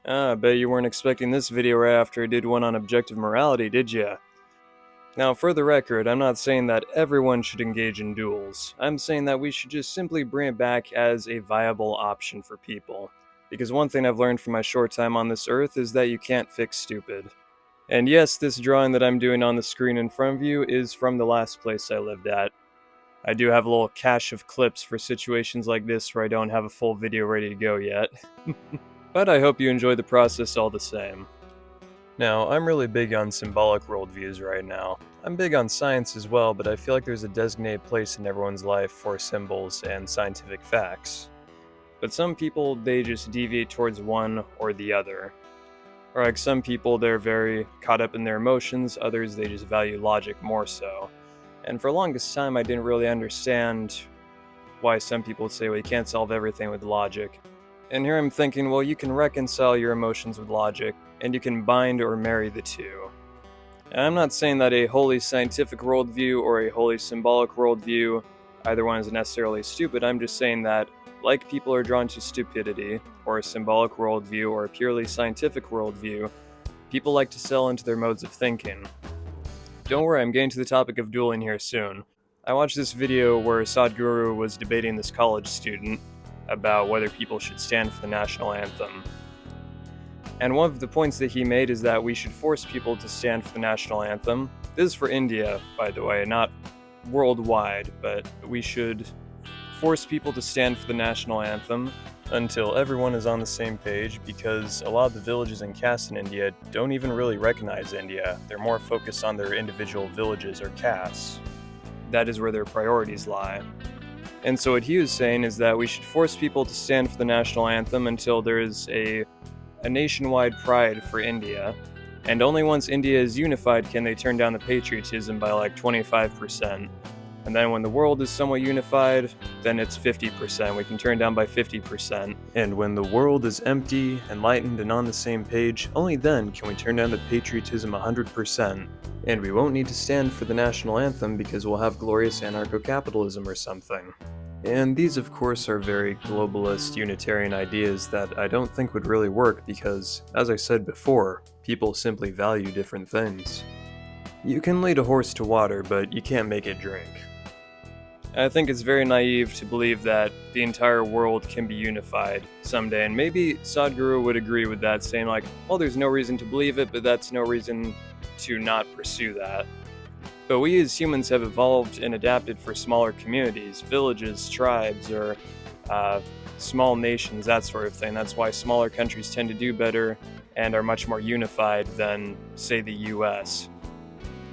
I bet you weren't expecting this video right after I did one on objective morality, did ya? Now, for the record, I'm not saying that everyone should engage in duels. I'm saying that we should just simply bring it back as a viable option for people. Because one thing I've learned from my short time on this earth is that you can't fix stupid. And yes, this drawing that I'm doing on the screen in front of you is from the last place I lived at. I do have a little cache of clips for situations like this where I don't have a full video ready to go yet. But I hope you enjoy the process all the same. Now, I'm really big on symbolic worldviews right now. I'm big on science as well, but I feel like there's a designated place in everyone's life for symbols and scientific facts. But some people, they just deviate towards one or the other. Or like some people, they're very caught up in their emotions, others, they just value logic more so. And for the longest time, I didn't really understand why some people would say, well, you can't solve everything with logic. And here I'm thinking, well, you can reconcile your emotions with logic, and you can bind or marry the two. And I'm not saying that a wholly scientific worldview or a wholly symbolic worldview, either one is necessarily stupid. I'm just saying that, like people are drawn to stupidity, or a symbolic worldview, or a purely scientific worldview, people like to sell into their modes of thinking. Don't worry, I'm getting to the topic of dueling here soon. I watched this video where Sadhguru was debating this college student about whether people should stand for the national anthem. And one of the points that he made is that we should force people to stand for the national anthem. This is for India, by the way, not worldwide, but we should force people to stand for the national anthem until everyone is on the same page, because a lot of the villages and castes in India don't even really recognize India. They're more focused on their individual villages or castes. That is where their priorities lie. And so what he was saying is that we should force people to stand for the national anthem until there is a nationwide pride for India. And only once India is unified can they turn down the patriotism by like 25%. And then when the world is somewhat unified, then it's 50%. We can turn down by 50%. And when the world is empty, enlightened, and on the same page, only then can we turn down the patriotism 100%. And we won't need to stand for the national anthem because we'll have glorious anarcho-capitalism or something. And these, of course, are very globalist, unitarian ideas that I don't think would really work because, as I said before, people simply value different things. You can lead a horse to water, but you can't make it drink. I think it's very naive to believe that the entire world can be unified someday, and maybe Sadhguru would agree with that, saying like, well, there's no reason to believe it, but that's no reason to not pursue that. But we as humans have evolved and adapted for smaller communities, villages, tribes, or small nations, that sort of thing. That's why smaller countries tend to do better and are much more unified than, say, the US.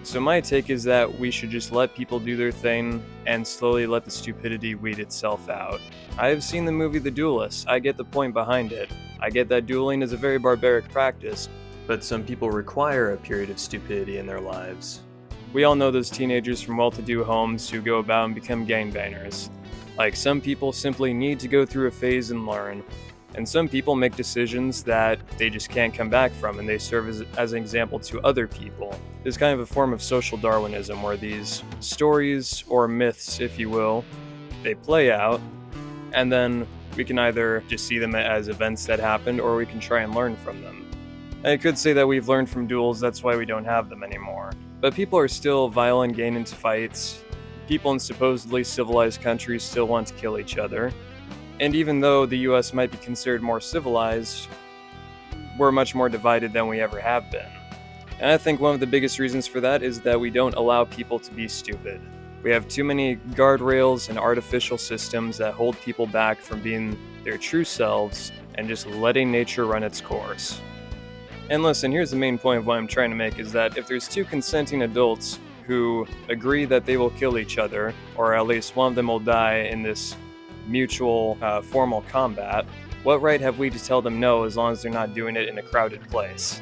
So my take is that we should just let people do their thing and slowly let the stupidity weed itself out. I have seen the movie The Duelists. I get the point behind it. I get that dueling is a very barbaric practice, but some people require a period of stupidity in their lives. We all know those teenagers from well-to-do homes who go about and become gangbangers. Like, some people simply need to go through a phase and learn. And some people make decisions that they just can't come back from, and they serve as an example to other people. It's kind of a form of social Darwinism, where these stories, or myths, if you will, they play out, and then we can either just see them as events that happened, or we can try and learn from them. I could say that we've learned from duels, that's why we don't have them anymore. But people are still violent, getting into fights. People in supposedly civilized countries still want to kill each other. And even though the US might be considered more civilized, we're much more divided than we ever have been. And I think one of the biggest reasons for that is that we don't allow people to be stupid. We have too many guardrails and artificial systems that hold people back from being their true selves and just letting nature run its course. And listen, here's the main point of what I'm trying to make, is that if there's two consenting adults who agree that they will kill each other, or at least one of them will die in this mutual formal combat, what right have we to tell them no as long as they're not doing it in a crowded place?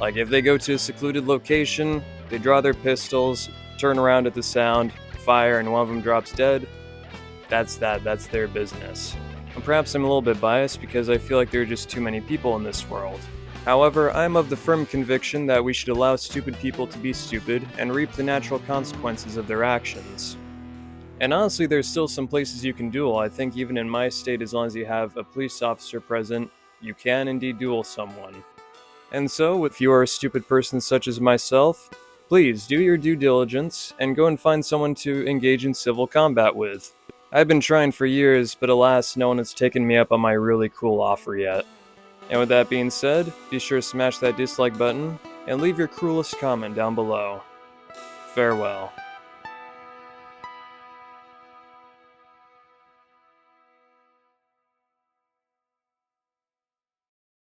Like, if they go to a secluded location, they draw their pistols, turn around at the sound, fire, and one of them drops dead, that's their business. And perhaps I'm a little bit biased because I feel like there are just too many people in this world. However, I'm of the firm conviction that we should allow stupid people to be stupid and reap the natural consequences of their actions. And honestly, there's still some places you can duel. I think even in my state, as long as you have a police officer present, you can indeed duel someone. And so, if you are a stupid person such as myself, please do your due diligence and go and find someone to engage in civil combat with. I've been trying for years, but alas, no one has taken me up on my really cool offer yet. And with that being said, be sure to smash that dislike button and leave your cruelest comment down below. Farewell.